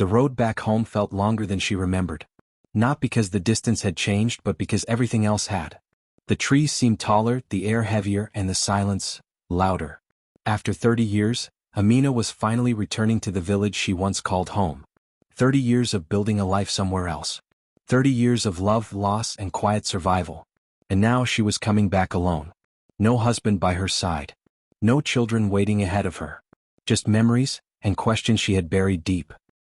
The road back home felt longer than she remembered. Not because the distance had changed but because everything else had. The trees seemed taller, the air heavier, and the silence louder. After 30 years, Amina was finally returning to the village she once called home. 30 years of building a life somewhere else. 30 years of love, loss, and quiet survival. And now she was coming back alone. No husband by her side. No children waiting ahead of her. Just memories and questions she had buried deep.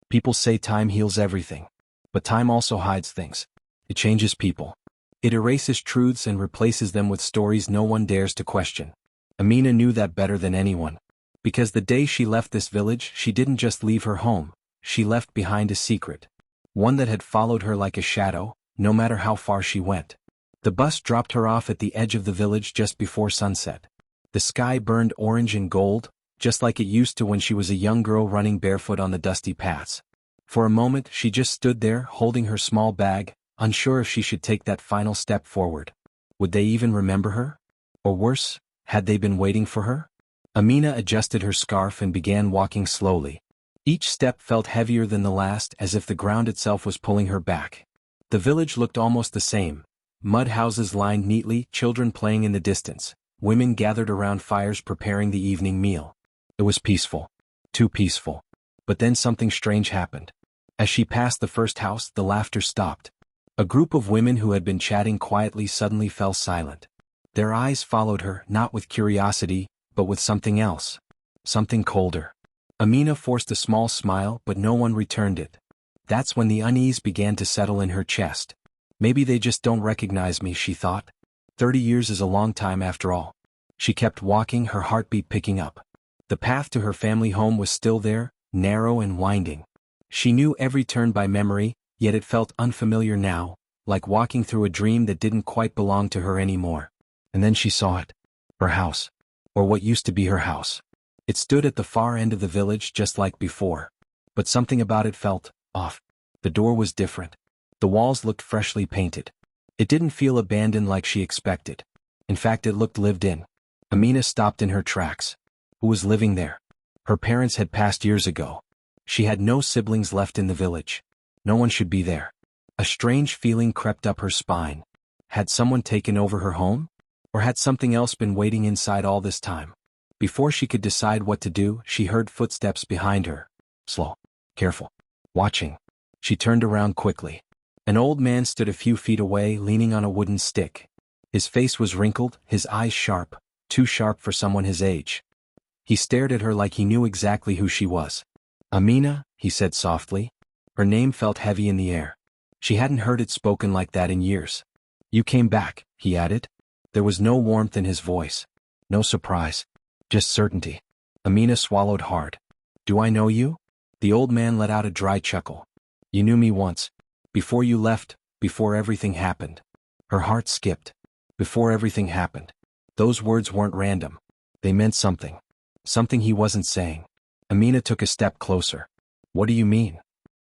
People say time heals everything. But time also hides things. It changes people. It erases truths and replaces them with stories no one dares to question. Amina knew that better than anyone. Because the day she left this village, she didn't just leave her home. She left behind a secret. One that had followed her like a shadow, no matter how far she went. The bus dropped her off at the edge of the village just before sunset. The sky burned orange and gold, just like it used to when she was a young girl running barefoot on the dusty paths. For a moment she just stood there holding her small bag, unsure if she should take that final step forward. Would they even remember her? Or worse, had they been waiting for her? Amina adjusted her scarf and began walking slowly. Each step felt heavier than the last, as if the ground itself was pulling her back. The village looked almost the same. Mud houses lined neatly, children playing in the distance, women gathered around fires preparing the evening meal. It was peaceful. Too peaceful. But then something strange happened. As she passed the first house, the laughter stopped. A group of women who had been chatting quietly suddenly fell silent. Their eyes followed her, not with curiosity, but with something else. Something colder. Amina forced a small smile, but no one returned it. That's when the unease began to settle in her chest. Maybe they just don't recognize me, she thought. 30 years is a long time after all. She kept walking, her heartbeat picking up. The path to her family home was still there, narrow and winding. She knew every turn by memory, yet it felt unfamiliar now, like walking through a dream that didn't quite belong to her anymore. And then she saw it. Her house. Or what used to be her house. It stood at the far end of the village just like before. But something about it felt off. The door was different. The walls looked freshly painted. It didn't feel abandoned like she expected. In fact, it looked lived in. Amina stopped in her tracks. Who was living there? Her parents had passed years ago. She had no siblings left in the village. No one should be there. A strange feeling crept up her spine. Had someone taken over her home? Or had something else been waiting inside all this time? Before she could decide what to do, she heard footsteps behind her. Slow. Careful. Watching. She turned around quickly. An old man stood a few feet away, leaning on a wooden stick. His face was wrinkled, his eyes sharp, too sharp for someone his age. He stared at her like he knew exactly who she was. Amina, he said softly. Her name felt heavy in the air. She hadn't heard it spoken like that in years. You came back, he added. There was no warmth in his voice. No surprise. Just certainty. Amina swallowed hard. Do I know you? The old man let out a dry chuckle. You knew me once. Before you left, before everything happened. Her heart skipped. Before everything happened. Those words weren't random. They meant something. Something he wasn't saying. Amina took a step closer. What do you mean?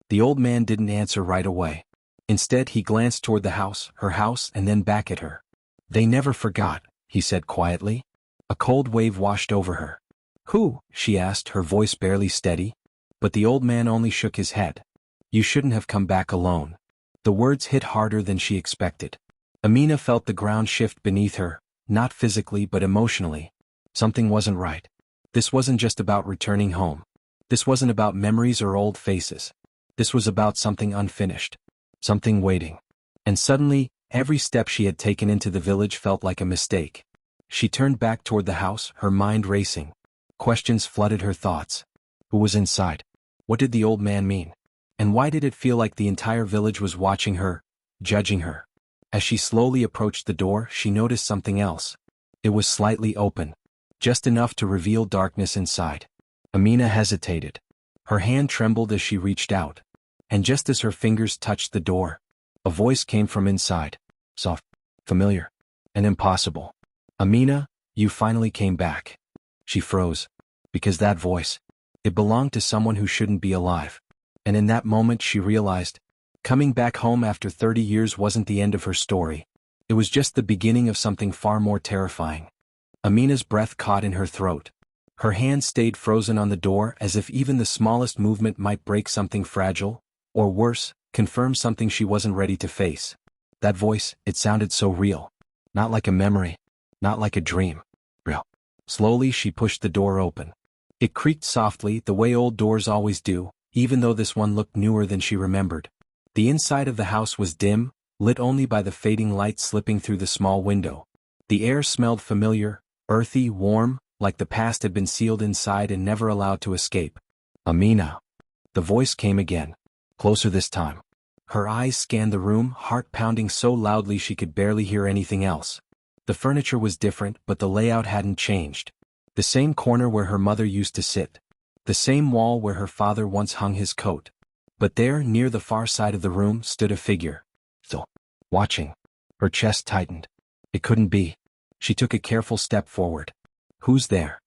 The old man didn't answer right away. Instead, he glanced toward the house, her house, and then back at her. They never forgot, he said quietly. A cold wave washed over her. Who? She asked, her voice barely steady. But the old man only shook his head. You shouldn't have come back alone. The words hit harder than she expected. Amina felt the ground shift beneath her, not physically but emotionally. Something wasn't right. This wasn't just about returning home. This wasn't about memories or old faces. This was about something unfinished. Something waiting. And suddenly, every step she had taken into the village felt like a mistake. She turned back toward the house, her mind racing. Questions flooded her thoughts. Who was inside? What did the old man mean? And why did it feel like the entire village was watching her, judging her? As she slowly approached the door, she noticed something else. It was slightly open. Just enough to reveal darkness inside. Amina hesitated. Her hand trembled as she reached out. And just as her fingers touched the door, a voice came from inside. Soft, familiar, and impossible. Amina, you finally came back. She froze. Because that voice, it belonged to someone who shouldn't be alive. And in that moment she realized, coming back home after 30 years wasn't the end of her story. It was just the beginning of something far more terrifying. Amina's breath caught in her throat. Her hand stayed frozen on the door as if even the smallest movement might break something fragile, or worse, confirm something she wasn't ready to face. That voice, it sounded so real. Not like a memory. Not like a dream. Real. Slowly she pushed the door open. It creaked softly, the way old doors always do, even though this one looked newer than she remembered. The inside of the house was dim, lit only by the fading light slipping through the small window. The air smelled familiar, earthy, warm, like the past had been sealed inside and never allowed to escape. Amina. The voice came again. Closer this time. Her eyes scanned the room, heart pounding so loudly she could barely hear anything else. The furniture was different, but the layout hadn't changed. The same corner where her mother used to sit. The same wall where her father once hung his coat. But there, near the far side of the room, stood a figure. Still. Watching. Her chest tightened. It couldn't be. She took a careful step forward. Who's there?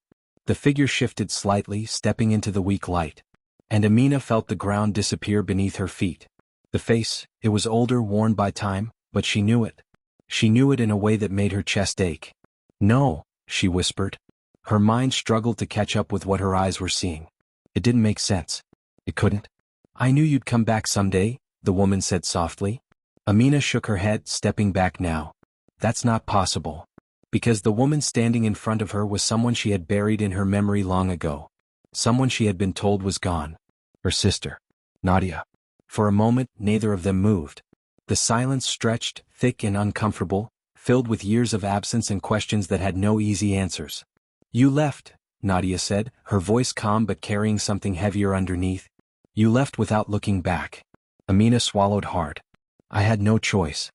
The figure shifted slightly, stepping into the weak light. And Amina felt the ground disappear beneath her feet. The face, it was older, worn by time, but she knew it. She knew it in a way that made her chest ache. No, she whispered. Her mind struggled to catch up with what her eyes were seeing. It didn't make sense. It couldn't. I knew you'd come back someday, the woman said softly. Amina shook her head, stepping back now. That's not possible. Because the woman standing in front of her was someone she had buried in her memory long ago. Someone she had been told was gone. Her sister. Nadia. For a moment, neither of them moved. The silence stretched, thick and uncomfortable, filled with years of absence and questions that had no easy answers. You left, Nadia said, her voice calm but carrying something heavier underneath. You left without looking back. Amina swallowed hard. I had no choice.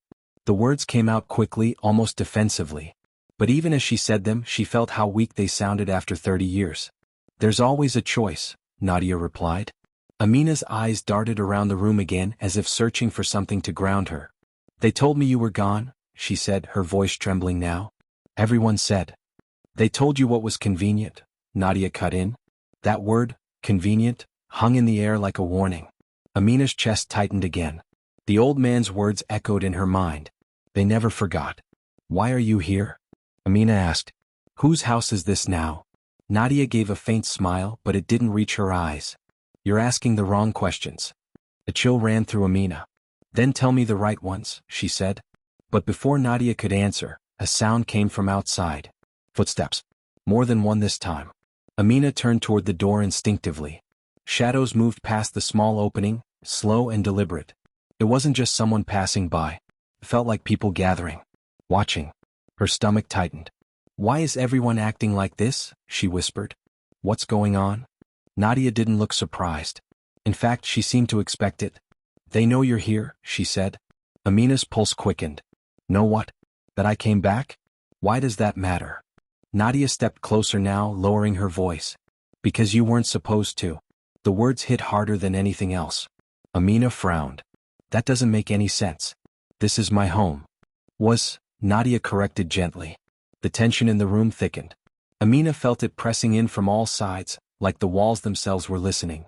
The words came out quickly, almost defensively. But even as she said them, she felt how weak they sounded after 30 years. There's always a choice, Nadia replied. Amina's eyes darted around the room again as if searching for something to ground her. They told me you were gone, she said, her voice trembling now. Everyone said. They told you what was convenient, Nadia cut in. That word, convenient, hung in the air like a warning. Amina's chest tightened again. The old man's words echoed in her mind. They never forgot. Why are you here? Amina asked. Whose house is this now? Nadia gave a faint smile, but it didn't reach her eyes. You're asking the wrong questions. A chill ran through Amina. Then tell me the right ones, she said. But before Nadia could answer, a sound came from outside. Footsteps. More than one this time. Amina turned toward the door instinctively. Shadows moved past the small opening, slow and deliberate. It wasn't just someone passing by. It felt like people gathering. Watching. Her stomach tightened. Why is everyone acting like this? She whispered. What's going on? Nadia didn't look surprised. In fact, she seemed to expect it. They know you're here, she said. Amina's pulse quickened. Know what? That I came back? Why does that matter? Nadia stepped closer now, lowering her voice. Because you weren't supposed to. The words hit harder than anything else. Amina frowned. That doesn't make any sense. This is my home. Nadia corrected gently. The tension in the room thickened. Amina felt it pressing in from all sides, like the walls themselves were listening.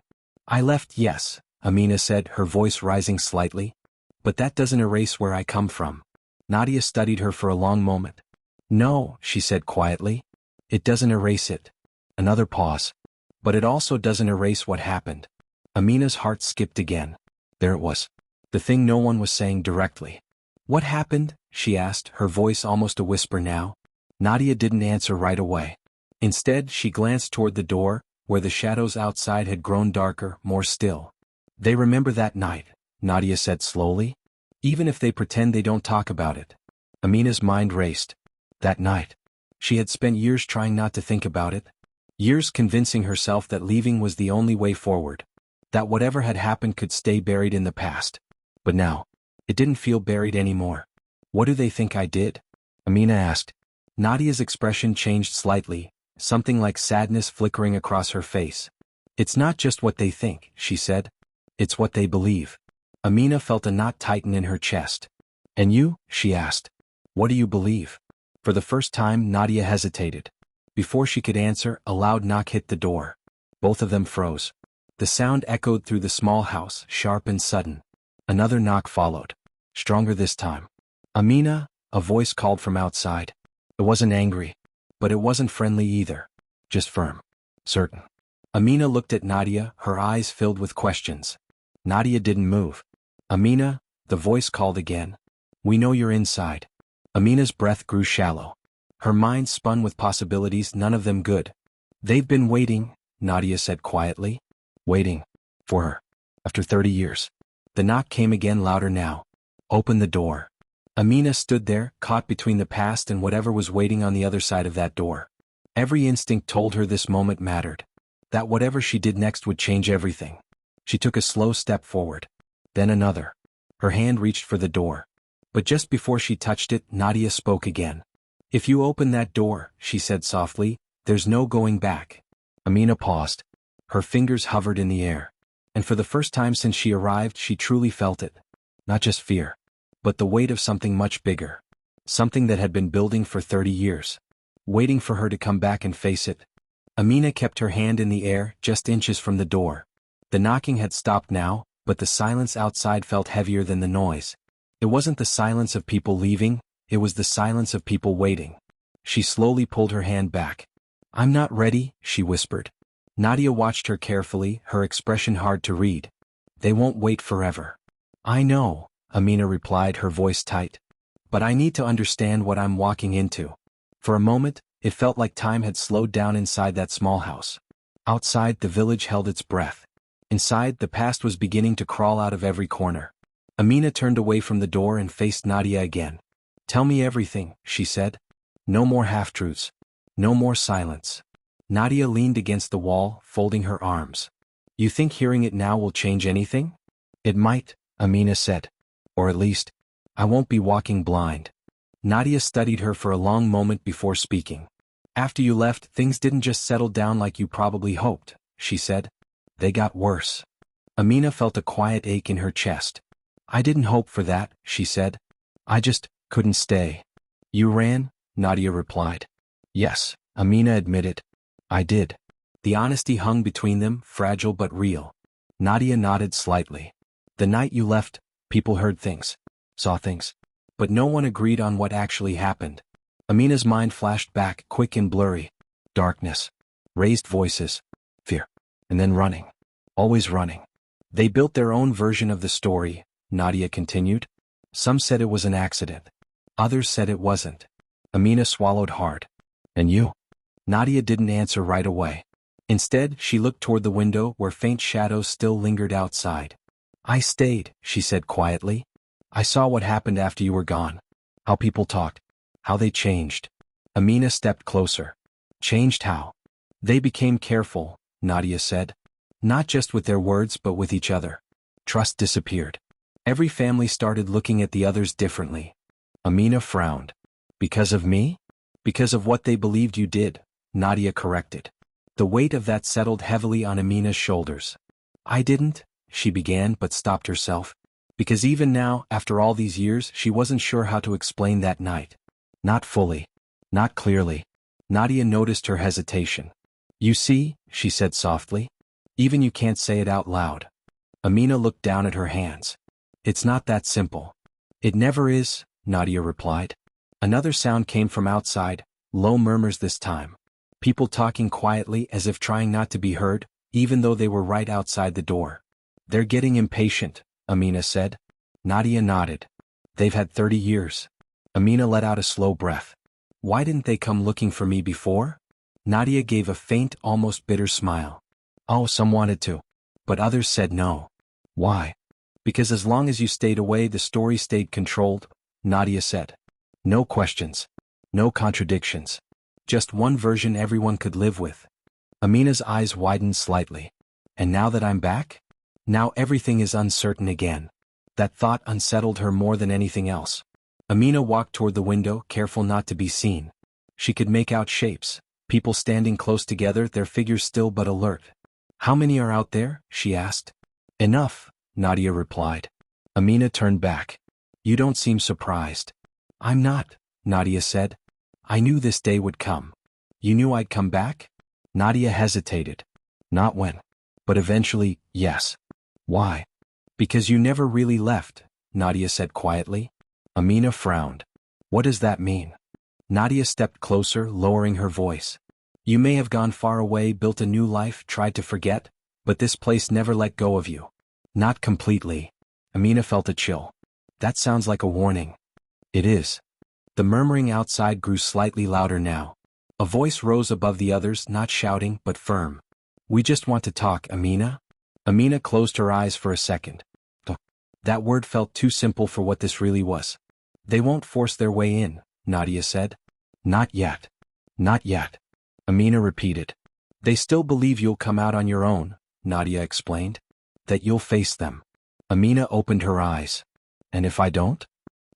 I left, yes, Amina said, her voice rising slightly. But that doesn't erase where I come from. Nadia studied her for a long moment. No, she said quietly. It doesn't erase it. Another pause. But it also doesn't erase what happened. Amina's heart skipped again. There it was. The thing no one was saying directly. What happened? She asked, her voice almost a whisper now. Nadia didn't answer right away. Instead, she glanced toward the door, where the shadows outside had grown darker, more still. They remember that night, Nadia said slowly. Even if they pretend they don't talk about it. Amina's mind raced. That night. She had spent years trying not to think about it. Years convincing herself that leaving was the only way forward. That whatever had happened could stay buried in the past. But now, it didn't feel buried anymore. What do they think I did? Amina asked. Nadia's expression changed slightly, something like sadness flickering across her face. It's not just what they think, she said. It's what they believe. Amina felt a knot tighten in her chest. And you? She asked. What do you believe? For the first time, Nadia hesitated. Before she could answer, a loud knock hit the door. Both of them froze. The sound echoed through the small house, sharp and sudden. Another knock followed. Stronger this time. Amina, a voice called from outside. It wasn't angry. But it wasn't friendly either. Just firm. Certain. Amina looked at Nadia, her eyes filled with questions. Nadia didn't move. Amina, the voice called again. We know you're inside. Amina's breath grew shallow. Her mind spun with possibilities, none of them good. They've been waiting, Nadia said quietly. Waiting. For her. After 30 years. The knock came again, louder now. Open the door. Amina stood there, caught between the past and whatever was waiting on the other side of that door. Every instinct told her this moment mattered. That whatever she did next would change everything. She took a slow step forward. Then another. Her hand reached for the door. But just before she touched it, Nadia spoke again. If you open that door, she said softly, there's no going back. Amina paused. Her fingers hovered in the air. And for the first time since she arrived, she truly felt it. Not just fear, but the weight of something much bigger. Something that had been building for 30 years. Waiting for her to come back and face it. Amina kept her hand in the air, just inches from the door. The knocking had stopped now, but the silence outside felt heavier than the noise. It wasn't the silence of people leaving, it was the silence of people waiting. She slowly pulled her hand back. I'm not ready, she whispered. Nadia watched her carefully, her expression hard to read. They won't wait forever. I know, Amina replied, her voice tight. But I need to understand what I'm walking into. For a moment, it felt like time had slowed down inside that small house. Outside, the village held its breath. Inside, the past was beginning to crawl out of every corner. Amina turned away from the door and faced Nadia again. Tell me everything, she said. No more half-truths. No more silence. Nadia leaned against the wall, folding her arms. You think hearing it now will change anything? It might, Amina said. Or at least, I won't be walking blind. Nadia studied her for a long moment before speaking. After you left, things didn't just settle down like you probably hoped, she said. They got worse. Amina felt a quiet ache in her chest. I didn't hope for that, she said. I just couldn't stay. You ran? Nadia replied. Yes, Amina admitted. I did. The honesty hung between them, fragile but real. Nadia nodded slightly. The night you left, people heard things, saw things. But no one agreed on what actually happened. Amina's mind flashed back, quick and blurry. Darkness. Raised voices. Fear. And then running. Always running. They built their own version of the story, Nadia continued. Some said it was an accident. Others said it wasn't. Amina swallowed hard. And you? Nadia didn't answer right away. Instead, she looked toward the window where faint shadows still lingered outside. I stayed, she said quietly. I saw what happened after you were gone. How people talked. How they changed. Amina stepped closer. Changed how? They became careful, Nadia said. Not just with their words but with each other. Trust disappeared. Every family started looking at the others differently. Amina frowned. Because of me? Because of what they believed you did, Nadia corrected. The weight of that settled heavily on Amina's shoulders. I didn't, she began but stopped herself. Because even now, after all these years, she wasn't sure how to explain that night. Not fully. Not clearly. Nadia noticed her hesitation. You see, she said softly. Even you can't say it out loud. Amina looked down at her hands. It's not that simple. It never is, Nadia replied. Another sound came from outside, low murmurs this time. People talking quietly as if trying not to be heard, even though they were right outside the door. They're getting impatient, Amina said. Nadia nodded. They've had 30 years. Amina let out a slow breath. Why didn't they come looking for me before? Nadia gave a faint, almost bitter smile. Oh, some wanted to. But others said no. Why? Because as long as you stayed away, the story stayed controlled, Nadia said. No questions. No contradictions. Just one version everyone could live with. Amina's eyes widened slightly. And now that I'm back? Now everything is uncertain again. That thought unsettled her more than anything else. Amina walked toward the window, careful not to be seen. She could make out shapes, people standing close together, their figures still but alert. How many are out there? She asked. Enough, Nadia replied. Amina turned back. You don't seem surprised. I'm not, Nadia said. I knew this day would come. You knew I'd come back? Nadia hesitated. Not when. But eventually, yes. Why? Because you never really left, Nadia said quietly. Amina frowned. What does that mean? Nadia stepped closer, lowering her voice. You may have gone far away, built a new life, tried to forget, but this place never let go of you. Not completely. Amina felt a chill. That sounds like a warning. It is. The murmuring outside grew slightly louder now. A voice rose above the others, not shouting, but firm. We just want to talk, Amina. Amina closed her eyes for a second. That word felt too simple for what this really was. They won't force their way in, Nadia said. Not yet. Not yet. Amina repeated. They still believe you'll come out on your own, Nadia explained. That you'll face them. Amina opened her eyes. And if I don't?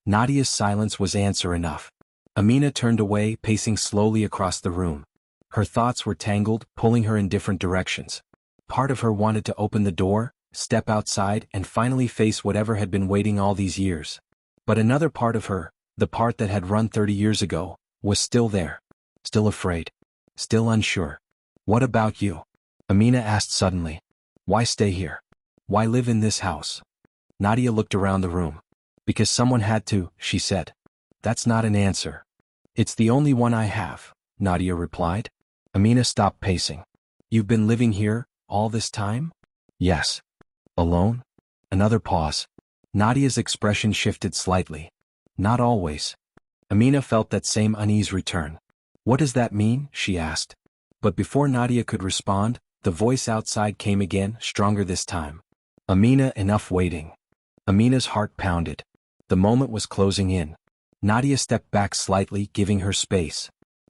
Nadia's silence was answer enough. Amina turned away, pacing slowly across the room. Her thoughts were tangled, pulling her in different directions. Part of her wanted to open the door, step outside, and finally face whatever had been waiting all these years. But another part of her, the part that had run 30 years ago, was still there. Still afraid. Still unsure. What about you? Amina asked suddenly. Why stay here? Why live in this house? Nadia looked around the room. Because someone had to, she said. That's not an answer. It's the only one I have, Nadia replied. Amina stopped pacing. You've been living here, all this time? Yes. Alone? Another pause. Nadia's expression shifted slightly. Not always. Amina felt that same unease return. What does that mean? She asked. But before Nadia could respond, the voice outside came again, stronger this time. Amina, enough waiting. Amina's heart pounded. The moment was closing in. Nadia stepped back slightly, giving her space.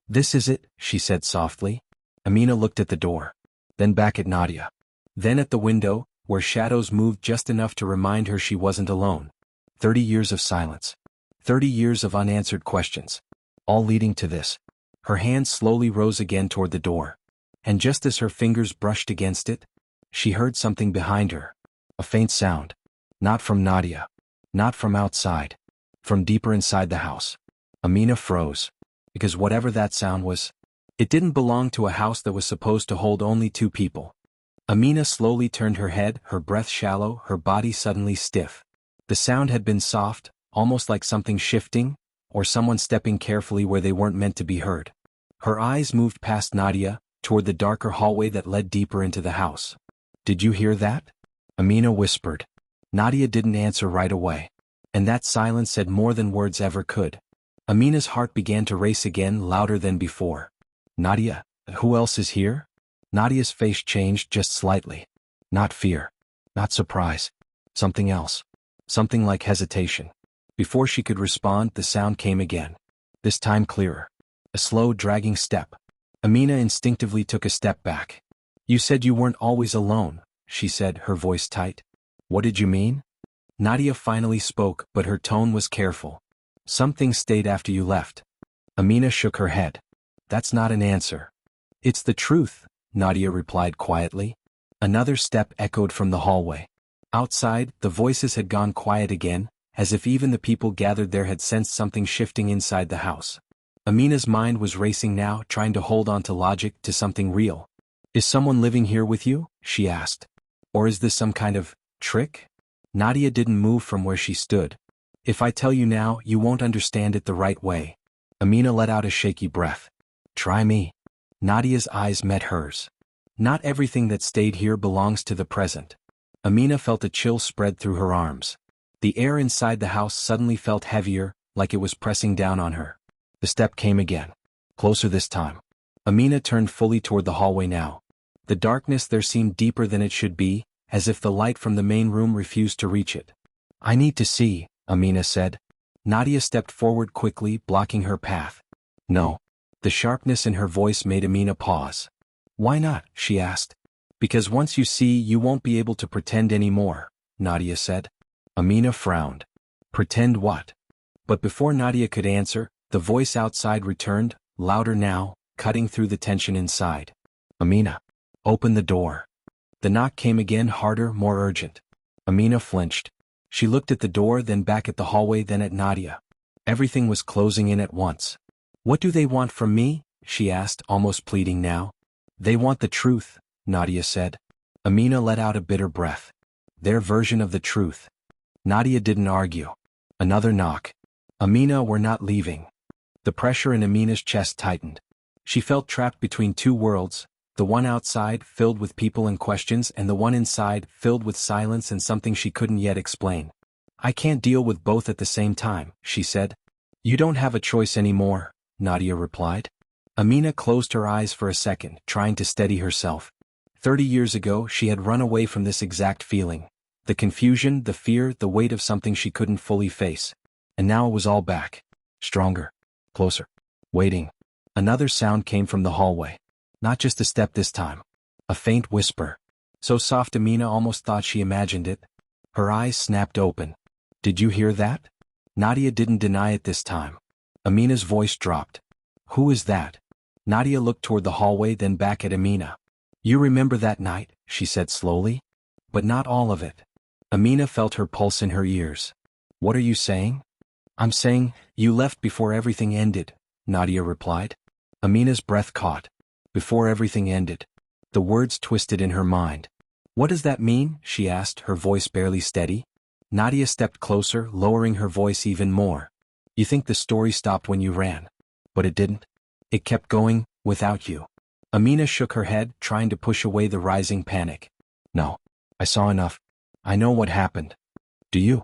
This is it, she said softly. Amina looked at the door. Then back at Nadia. Then at the window, where shadows moved just enough to remind her she wasn't alone. 30 years of silence. 30 years of unanswered questions. All leading to this. Her hand slowly rose again toward the door. And just as her fingers brushed against it, she heard something behind her. A faint sound. Not from Nadia. Not from outside. From deeper inside the house. Amina froze. Because whatever that sound was, it didn't belong to a house that was supposed to hold only two people. Amina slowly turned her head, her breath shallow, her body suddenly stiff. The sound had been soft, almost like something shifting, or someone stepping carefully where they weren't meant to be heard. Her eyes moved past Nadia, toward the darker hallway that led deeper into the house. Did you hear that? Amina whispered. Nadia didn't answer right away. And that silence said more than words ever could. Amina's heart began to race again, louder than before. Nadia, who else is here? Nadia's face changed just slightly. Not fear. Not surprise. Something else. Something like hesitation. Before she could respond, the sound came again. This time clearer. A slow, dragging step. Amina instinctively took a step back. You said you weren't always alone, she said, her voice tight. What did you mean? Nadia finally spoke, but her tone was careful. Some things stayed after you left. Amina shook her head. That's not an answer. It's the truth, Nadia replied quietly. Another step echoed from the hallway. Outside, the voices had gone quiet again, as if even the people gathered there had sensed something shifting inside the house. Amina's mind was racing now, trying to hold on to logic, to something real. Is someone living here with you? She asked. Or is this some kind of trick? Nadia didn't move from where she stood. If I tell you now, you won't understand it the right way. Amina let out a shaky breath. Try me. Nadia's eyes met hers. Not everything that stayed here belongs to the present. Amina felt a chill spread through her arms. The air inside the house suddenly felt heavier, like it was pressing down on her. The step came again. Closer this time. Amina turned fully toward the hallway now. The darkness there seemed deeper than it should be, as if the light from the main room refused to reach it. I need to see, Amina said. Nadia stepped forward quickly, blocking her path. No. The sharpness in her voice made Amina pause. Why not? She asked. Because once you see, you won't be able to pretend anymore, Nadia said. Amina frowned. Pretend what? But before Nadia could answer, the voice outside returned, louder now, cutting through the tension inside. Amina. Open the door. The knock came again, harder, more urgent. Amina flinched. She looked at the door, then back at the hallway, then at Nadia. Everything was closing in at once. What do they want from me? She asked, almost pleading now. They want the truth, Nadia said. Amina let out a bitter breath. Their version of the truth. Nadia didn't argue. Another knock. Amina, we're not leaving. The pressure in Amina's chest tightened. She felt trapped between two worlds, the one outside filled with people and questions and the one inside filled with silence and something she couldn't yet explain. I can't deal with both at the same time, she said. You don't have a choice anymore, Nadia replied. Amina closed her eyes for a second, trying to steady herself. 30 years ago she had run away from this exact feeling. The confusion, the fear, the weight of something she couldn't fully face. And now it was all back. Stronger. Closer. Waiting. Another sound came from the hallway. Not just a step this time. A faint whisper. So soft Amina almost thought she imagined it. Her eyes snapped open. Did you hear that? Nadia didn't deny it this time. Amina's voice dropped. Who is that? Nadia looked toward the hallway, then back at Amina. You remember that night, she said slowly. But not all of it. Amina felt her pulse in her ears. What are you saying? I'm saying, you left before everything ended, Nadia replied. Amina's breath caught. Before everything ended. The words twisted in her mind. What does that mean? She asked, her voice barely steady. Nadia stepped closer, lowering her voice even more. You think the story stopped when you ran. But it didn't. It kept going, without you. Amina shook her head, trying to push away the rising panic. No. I saw enough. I know what happened. Do you?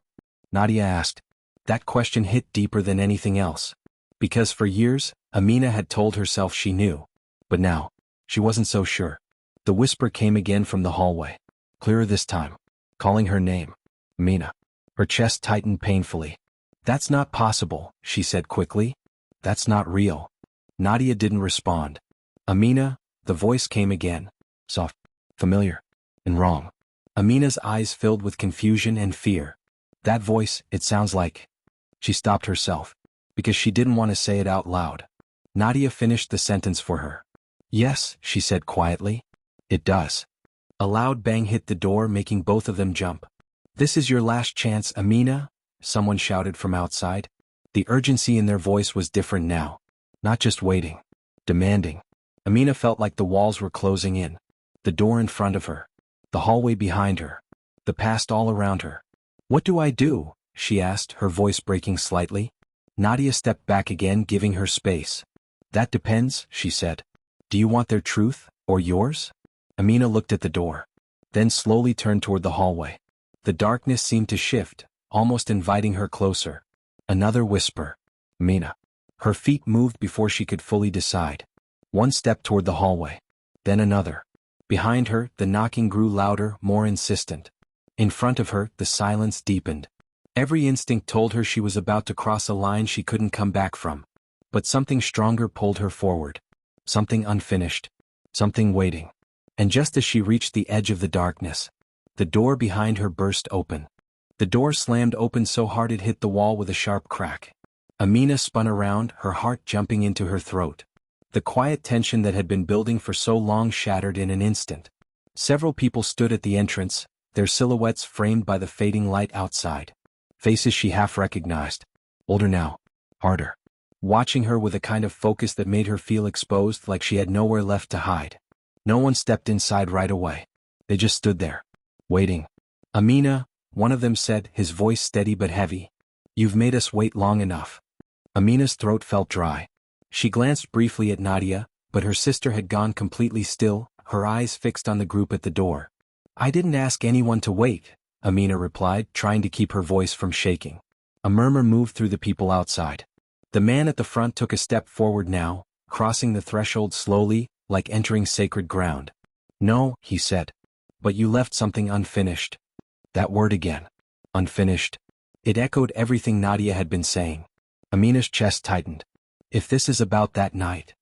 Nadia asked. That question hit deeper than anything else. Because for years, Amina had told herself she knew. But now, she wasn't so sure. The whisper came again from the hallway. Clearer this time. Calling her name. Amina. Her chest tightened painfully. That's not possible, she said quickly. That's not real. Nadia didn't respond. Amina, the voice came again. Soft, familiar, and wrong. Amina's eyes filled with confusion and fear. That voice, it sounds like. She stopped herself. Because she didn't want to say it out loud. Nadia finished the sentence for her. Yes, she said quietly. It does. A loud bang hit the door, making both of them jump. This is your last chance, Amina, someone shouted from outside. The urgency in their voice was different now. Not just waiting. Demanding. Amina felt like the walls were closing in. The door in front of her. The hallway behind her. The past all around her. What do I do? She asked, her voice breaking slightly. Nadia stepped back again, giving her space. That depends, she said. Do you want their truth, or yours? Amina looked at the door. Then slowly turned toward the hallway. The darkness seemed to shift, almost inviting her closer. Another whisper. Amina. Her feet moved before she could fully decide. One step toward the hallway. Then another. Behind her, the knocking grew louder, more insistent. In front of her, the silence deepened. Every instinct told her she was about to cross a line she couldn't come back from. But something stronger pulled her forward. Something unfinished. Something waiting. And just as she reached the edge of the darkness, the door behind her burst open. The door slammed open so hard it hit the wall with a sharp crack. Amina spun around, her heart jumping into her throat. The quiet tension that had been building for so long shattered in an instant. Several people stood at the entrance, their silhouettes framed by the fading light outside. Faces she half recognized. Older now. Harder. Watching her with a kind of focus that made her feel exposed, like she had nowhere left to hide. No one stepped inside right away. They just stood there. Waiting. Amina, one of them said, his voice steady but heavy. You've made us wait long enough. Amina's throat felt dry. She glanced briefly at Nadia, but her sister had gone completely still, her eyes fixed on the group at the door. I didn't ask anyone to wait, Amina replied, trying to keep her voice from shaking. A murmur moved through the people outside. The man at the front took a step forward now, crossing the threshold slowly, like entering sacred ground. No, he said. But you left something unfinished. That word again. Unfinished. It echoed everything Nadia had been saying. Amina's chest tightened. If this is about that night.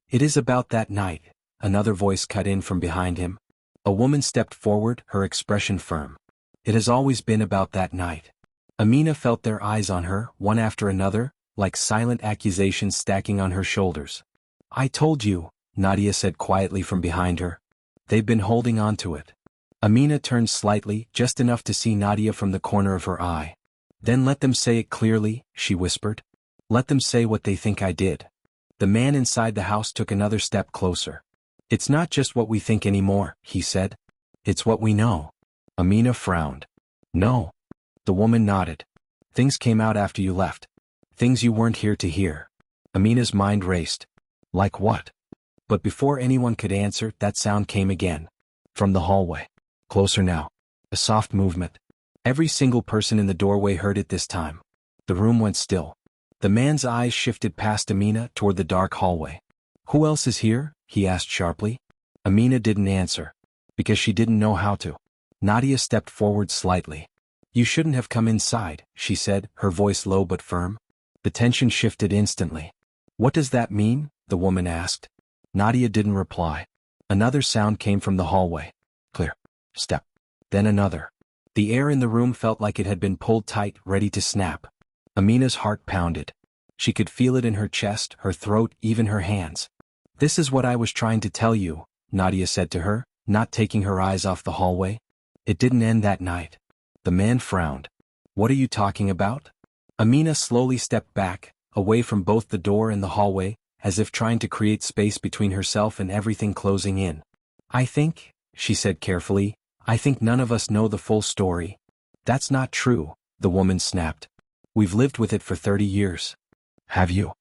It is about that night, another voice cut in from behind him. A woman stepped forward, her expression firm. It has always been about that night. Amina felt their eyes on her, one after another, like silent accusations stacking on her shoulders. I told you, Nadia said quietly from behind her. They've been holding on to it. Amina turned slightly, just enough to see Nadia from the corner of her eye. Then let them say it clearly, she whispered. Let them say what they think I did. The man inside the house took another step closer. It's not just what we think anymore, he said. It's what we know. Amina frowned. No. The woman nodded. Things came out after you left. Things you weren't here to hear. Amina's mind raced. Like what? But before anyone could answer, that sound came again. From the hallway. Closer now. A soft movement. Every single person in the doorway heard it this time. The room went still. The man's eyes shifted past Amina toward the dark hallway. "Who else is here?" he asked sharply. Amina didn't answer. Because she didn't know how to. Nadia stepped forward slightly. "You shouldn't have come inside," she said, her voice low but firm. The tension shifted instantly. "What does that mean?" the woman asked. Nadia didn't reply. Another sound came from the hallway. Clear. Step. Then another. The air in the room felt like it had been pulled tight, ready to snap. Amina's heart pounded. She could feel it in her chest, her throat, even her hands. "This is what I was trying to tell you," Nadia said to her, not taking her eyes off the hallway. "It didn't end that night." The man frowned. "What are you talking about?" Amina slowly stepped back, away from both the door and the hallway, as if trying to create space between herself and everything closing in. "I think," she said carefully, "I think none of us know the full story." "That's not true," the woman snapped. "We've lived with it for 30 years. Have you?"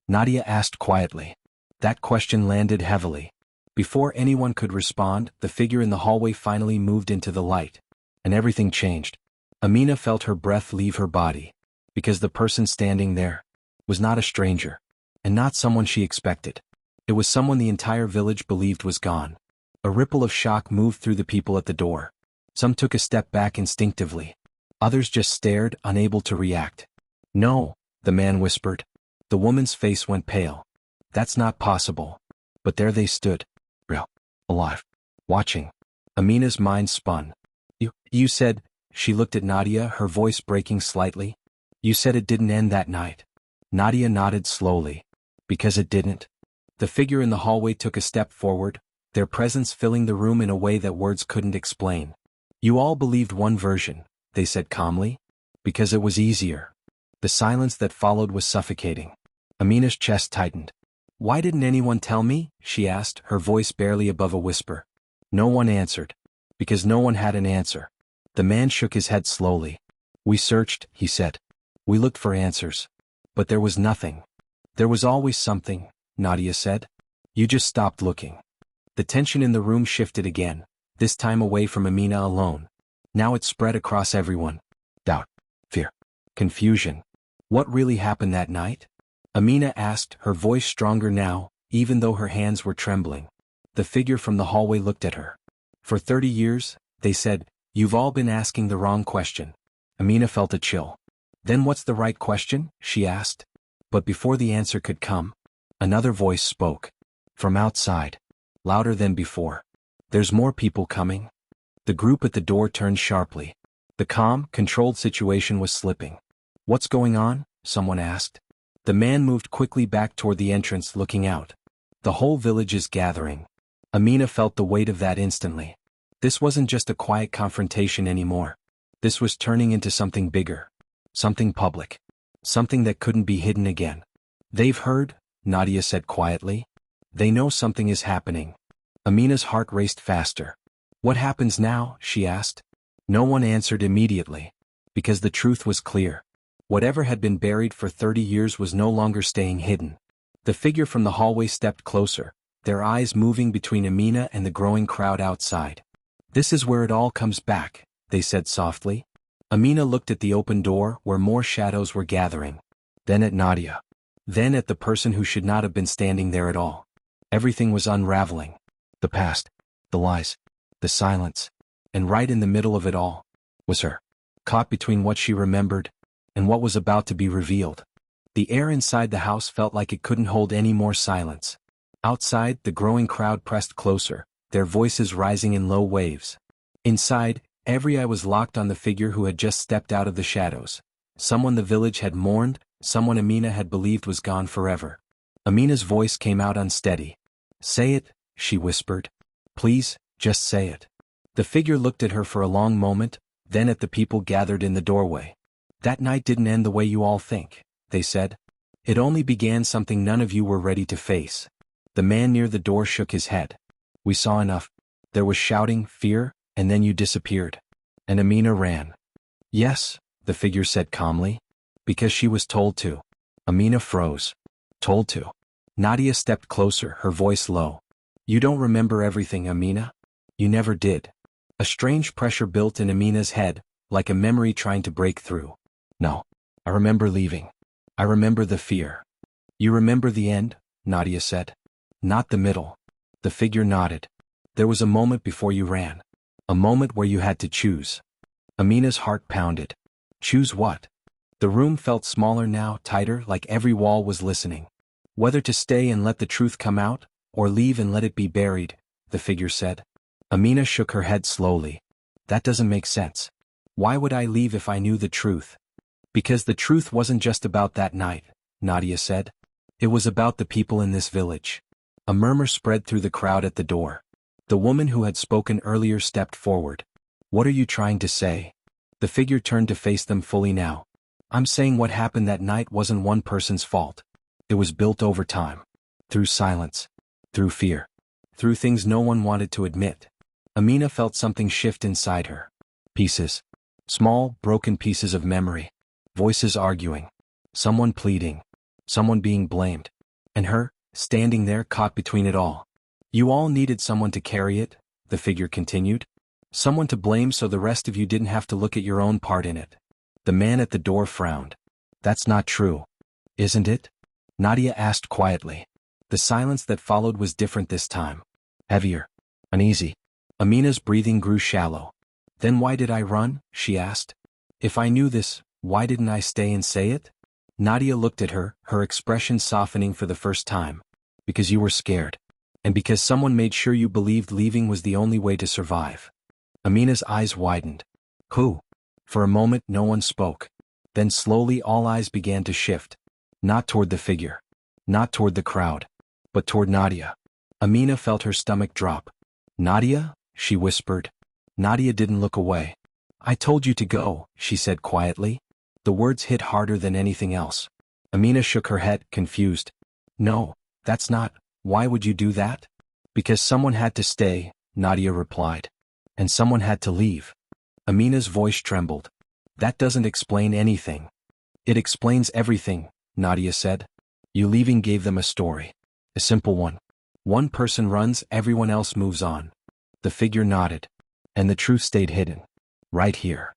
Nadia asked quietly. That question landed heavily. Before anyone could respond, the figure in the hallway finally moved into the light. And everything changed. Amina felt her breath leave her body. Because the person standing there was not a stranger. And not someone she expected. It was someone the entire village believed was gone. A ripple of shock moved through the people at the door. Some took a step back instinctively. Others just stared, unable to react. "No," the man whispered. The woman's face went pale. "That's not possible." But there they stood. Real. Alive. Watching. Amina's mind spun. You said," she looked at Nadia, her voice breaking slightly. "You said it didn't end that night." Nadia nodded slowly. "Because it didn't." The figure in the hallway took a step forward, their presence filling the room in a way that words couldn't explain. "You all believed one version," they said calmly. "Because it was easier." The silence that followed was suffocating. Amina's chest tightened. "Why didn't anyone tell me?" she asked, her voice barely above a whisper. No one answered. Because no one had an answer. The man shook his head slowly. "We searched," he said. "We looked for answers. But there was nothing." "There was always something," Nadia said. "You just stopped looking." The tension in the room shifted again, this time away from Amina alone. Now it spread across everyone. Doubt. Fear. Confusion. "What really happened that night?" Amina asked, her voice stronger now, even though her hands were trembling. The figure from the hallway looked at her. "For 30 years, they said, you've all been asking the wrong question." Amina felt a chill. "Then what's the right question?" she asked. But before the answer could come, another voice spoke. From outside. Louder than before. "There's more people coming." The group at the door turned sharply. The calm, controlled situation was slipping. "What's going on?" someone asked. The man moved quickly back toward the entrance, looking out. "The whole village is gathering." Amina felt the weight of that instantly. This wasn't just a quiet confrontation anymore. This was turning into something bigger. Something public. Something that couldn't be hidden again. "They've heard," Nadia said quietly. "They know something is happening." Amina's heart raced faster. "What happens now?" she asked. No one answered immediately. Because the truth was clear. Whatever had been buried for 30 years was no longer staying hidden. The figure from the hallway stepped closer, their eyes moving between Amina and the growing crowd outside. "This is where it all comes back," they said softly. Amina looked at the open door where more shadows were gathering. Then at Nadia. Then at the person who should not have been standing there at all. Everything was unraveling. The past. The lies. The silence. And right in the middle of it all was her. Caught between what she remembered and what was about to be revealed. The air inside the house felt like it couldn't hold any more silence. Outside, the growing crowd pressed closer, their voices rising in low waves. Inside, every eye was locked on the figure who had just stepped out of the shadows. Someone the village had mourned, someone Amina had believed was gone forever. Amina's voice came out unsteady. "Say it," she whispered. "Please, just say it." The figure looked at her for a long moment, then at the people gathered in the doorway. "That night didn't end the way you all think," they said. "It only began something none of you were ready to face." The man near the door shook his head. "We saw enough. There was shouting, fear, and then you disappeared. And Amina ran." "Yes," the figure said calmly. "Because she was told to." Amina froze. "Told to." Nadia stepped closer, her voice low. You don't remember everything, Amina? You never did. A strange pressure built in Amina's head, like a memory trying to break through. No. I remember leaving. I remember the fear. You remember the end? Nadia said. Not the middle. The figure nodded. There was a moment before you ran. A moment where you had to choose. Amina's heart pounded. Choose what? The room felt smaller now, tighter, like every wall was listening. Whether to stay and let the truth come out, or leave and let it be buried, the figure said. Amina shook her head slowly. That doesn't make sense. Why would I leave if I knew the truth? Because the truth wasn't just about that night, Nadia said. It was about the people in this village. A murmur spread through the crowd at the door. The woman who had spoken earlier stepped forward. What are you trying to say? The figure turned to face them fully now. I'm saying what happened that night wasn't one person's fault. It was built over time. Through silence. Through fear. Through things no one wanted to admit. Amina felt something shift inside her. Pieces. Small, broken pieces of memory. Voices arguing. Someone pleading. Someone being blamed. And her, standing there caught between it all. You all needed someone to carry it, the figure continued. Someone to blame so the rest of you didn't have to look at your own part in it. The man at the door frowned. That's not true. Isn't it? Nadia asked quietly. The silence that followed was different this time. Heavier. Uneasy. Amina's breathing grew shallow. Then why did I run? She asked. If I knew this, why didn't I stay and say it? Nadia looked at her, her expression softening for the first time. Because you were scared. And because someone made sure you believed leaving was the only way to survive. Amina's eyes widened. Who? For a moment no one spoke. Then slowly all eyes began to shift. Not toward the figure. Not toward the crowd. But toward Nadia. Amina felt her stomach drop. Nadia? She whispered. Nadia didn't look away. I told you to go, she said quietly. The words hit harder than anything else. Amina shook her head, confused. No, that's not. Why would you do that? Because someone had to stay, Nadia replied. And someone had to leave. Amina's voice trembled. That doesn't explain anything. It explains everything, Nadia said. You leaving gave them a story. A simple one. One person runs, everyone else moves on. The figure nodded. And the truth stayed hidden. Right here.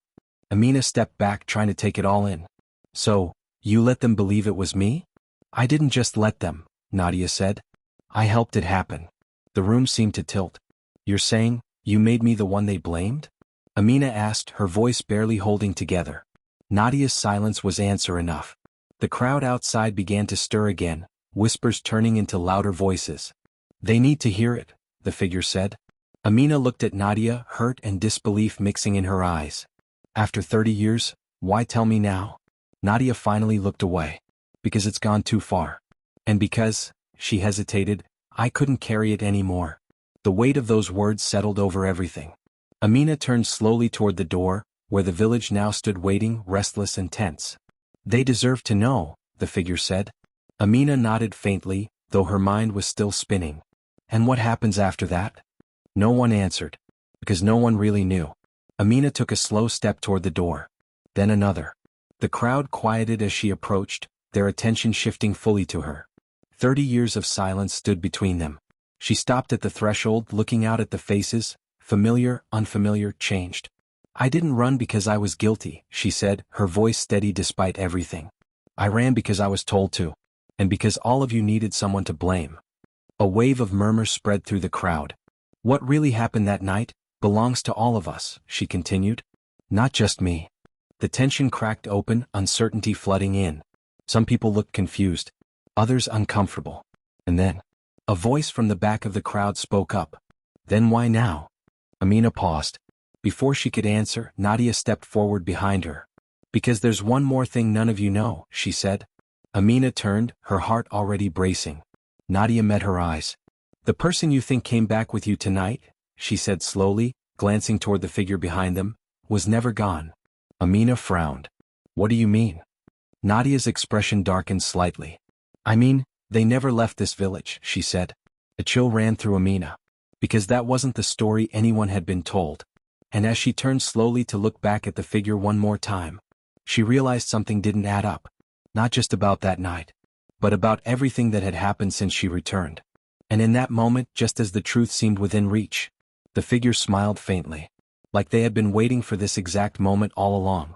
Amina stepped back, trying to take it all in. So, you let them believe it was me? I didn't just let them, Nadia said. I helped it happen. The room seemed to tilt. You're saying, you made me the one they blamed? Amina asked, her voice barely holding together. Nadia's silence was answer enough. The crowd outside began to stir again, whispers turning into louder voices. They need to hear it, the figure said. Amina looked at Nadia, hurt and disbelief mixing in her eyes. After 30 years, why tell me now? Nadia finally looked away. Because it's gone too far. And because, she hesitated, I couldn't carry it anymore. The weight of those words settled over everything. Amina turned slowly toward the door, where the village now stood waiting, restless and tense. They deserve to know, the figure said. Amina nodded faintly, though her mind was still spinning. And what happens after that? No one answered. Because no one really knew. Amina took a slow step toward the door. Then another. The crowd quieted as she approached, their attention shifting fully to her. 30 years of silence stood between them. She stopped at the threshold, looking out at the faces, familiar, unfamiliar, changed. I didn't run because I was guilty, she said, her voice steady despite everything. I ran because I was told to. And because all of you needed someone to blame. A wave of murmurs spread through the crowd. What really happened that night belongs to all of us, she continued. Not just me. The tension cracked open, uncertainty flooding in. Some people looked confused. Others uncomfortable. And then, a voice from the back of the crowd spoke up. Then why now? Amina paused. Before she could answer, Nadia stepped forward behind her. Because there's one more thing none of you know, she said. Amina turned, her heart already bracing. Nadia met her eyes. The person you think came back with you tonight, she said slowly, glancing toward the figure behind them, was never gone. Amina frowned. What do you mean? Nadia's expression darkened slightly. I mean, they never left this village, she said. A chill ran through Amina. Because that wasn't the story anyone had been told. And as she turned slowly to look back at the figure one more time, she realized something didn't add up. Not just about that night. but about everything that had happened since she returned. And in that moment, just as the truth seemed within reach, the figure smiled faintly, like they had been waiting for this exact moment all along.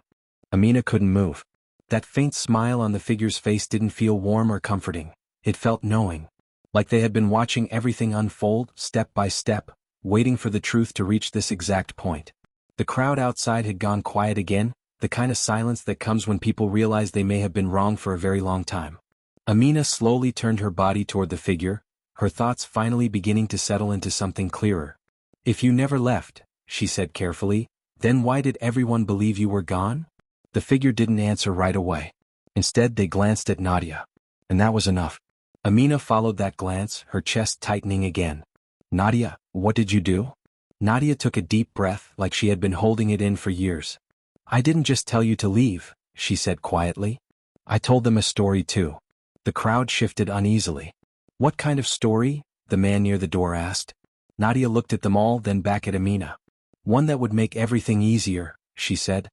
Amina couldn't move. That faint smile on the figure's face didn't feel warm or comforting. It felt knowing, like they had been watching everything unfold, step by step, waiting for the truth to reach this exact point. The crowd outside had gone quiet again, the kind of silence that comes when people realize they may have been wrong for a very long time. Amina slowly turned her body toward the figure, her thoughts finally beginning to settle into something clearer. "If you never left," she said carefully, "then why did everyone believe you were gone?" The figure didn't answer right away. Instead, they glanced at Nadia. And that was enough. Amina followed that glance, her chest tightening again. "Nadia, what did you do?" Nadia took a deep breath, like she had been holding it in for years. "I didn't just tell you to leave," she said quietly. "I told them a story too." The crowd shifted uneasily. "What kind of story?" the man near the door asked. Nadia looked at them all, then back at Amina. "One that would make everything easier," she said.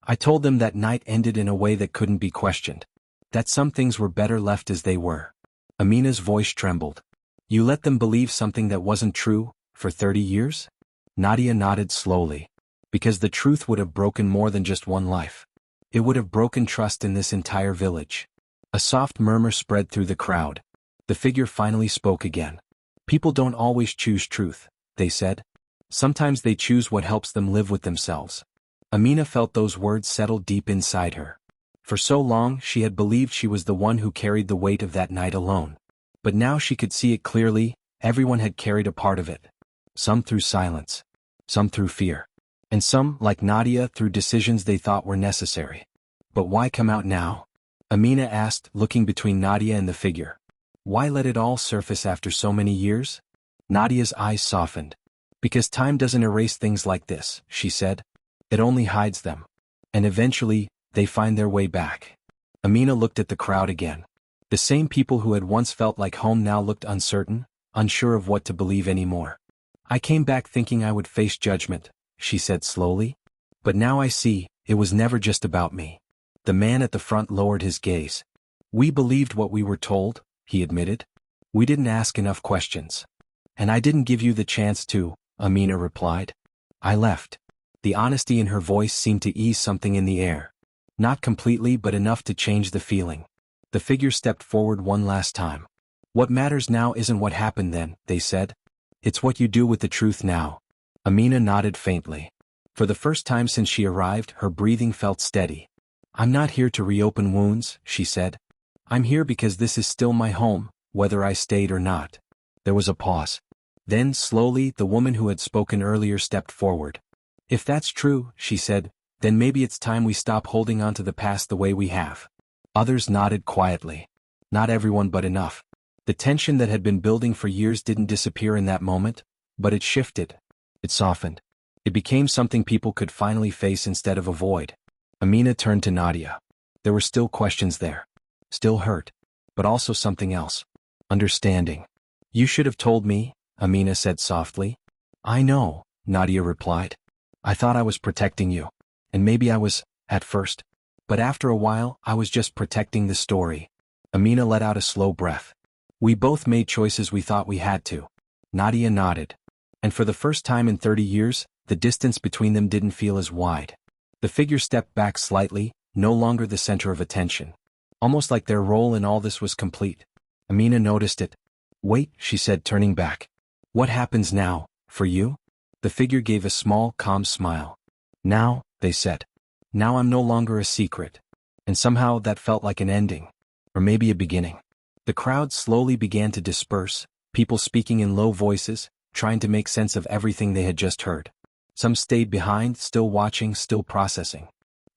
"I told them that night ended in a way that couldn't be questioned. That some things were better left as they were." Amina's voice trembled. "You let them believe something that wasn't true, for 30 years? Nadia nodded slowly. "Because the truth would have broken more than just one life. It would have broken trust in this entire village." A soft murmur spread through the crowd. The figure finally spoke again. "People don't always choose truth," they said. "Sometimes they choose what helps them live with themselves." Amina felt those words settle deep inside her. For so long she had believed she was the one who carried the weight of that night alone. But now she could see it clearly, everyone had carried a part of it. Some through silence. Some through fear. And some, like Nadia, through decisions they thought were necessary. "But why come out now?" Amina asked, looking between Nadia and the figure. "Why let it all surface after so many years?" Nadia's eyes softened. "Because time doesn't erase things like this," she said. "It only hides them. And eventually, they find their way back." Amina looked at the crowd again. The same people who had once felt like home now looked uncertain, unsure of what to believe anymore. "I came back thinking I would face judgment," she said slowly. "But now I see, it was never just about me." The man at the front lowered his gaze. "We believed what we were told," he admitted. "We didn't ask enough questions." "And I didn't give you the chance to," Amina replied. "I left." The honesty in her voice seemed to ease something in the air. Not completely, but enough to change the feeling. The figure stepped forward one last time. "What matters now isn't what happened then," they said. "It's what you do with the truth now." Amina nodded faintly. For the first time since she arrived, her breathing felt steady. "I'm not here to reopen wounds," she said. "I'm here because this is still my home, whether I stayed or not." There was a pause. Then, slowly, the woman who had spoken earlier stepped forward. "If that's true," she said, "then maybe it's time we stop holding on to the past the way we have." Others nodded quietly. Not everyone, but enough. The tension that had been building for years didn't disappear in that moment, but it shifted. It softened. It became something people could finally face instead of avoid. Amina turned to Nadia. There were still questions there. Still hurt. But also something else. Understanding. "You should have told me," Amina said softly. "I know," Nadia replied. "I thought I was protecting you. And maybe I was, at first. But after a while, I was just protecting the story." Amina let out a slow breath. "We both made choices we thought we had to." Nadia nodded. And for the first time in 30 years, the distance between them didn't feel as wide. The figure stepped back slightly, no longer the center of attention. Almost like their role in all this was complete. Amina noticed it. "Wait," she said, turning back. "What happens now, for you?" The figure gave a small, calm smile. "Now," they said. "Now I'm no longer a secret." And somehow that felt like an ending. Or maybe a beginning. The crowd slowly began to disperse, people speaking in low voices, trying to make sense of everything they had just heard. Some stayed behind, still watching, still processing.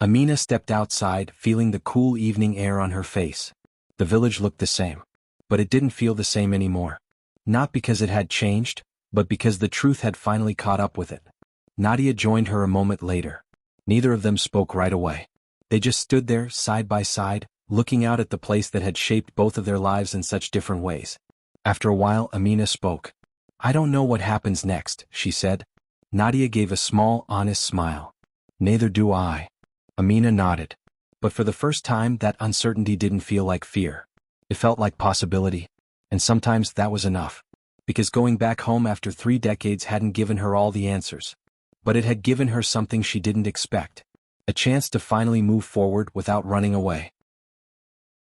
Amina stepped outside, feeling the cool evening air on her face. The village looked the same. But it didn't feel the same anymore. Not because it had changed, but because the truth had finally caught up with it. Nadia joined her a moment later. Neither of them spoke right away. They just stood there, side by side, looking out at the place that had shaped both of their lives in such different ways. After a while, Amina spoke. "I don't know what happens next," she said. Nadia gave a small, honest smile. "Neither do I." Amina nodded. But for the first time, that uncertainty didn't feel like fear. It felt like possibility. And sometimes that was enough. Because going back home after 3 decades hadn't given her all the answers. But it had given her something she didn't expect. A chance to finally move forward without running away.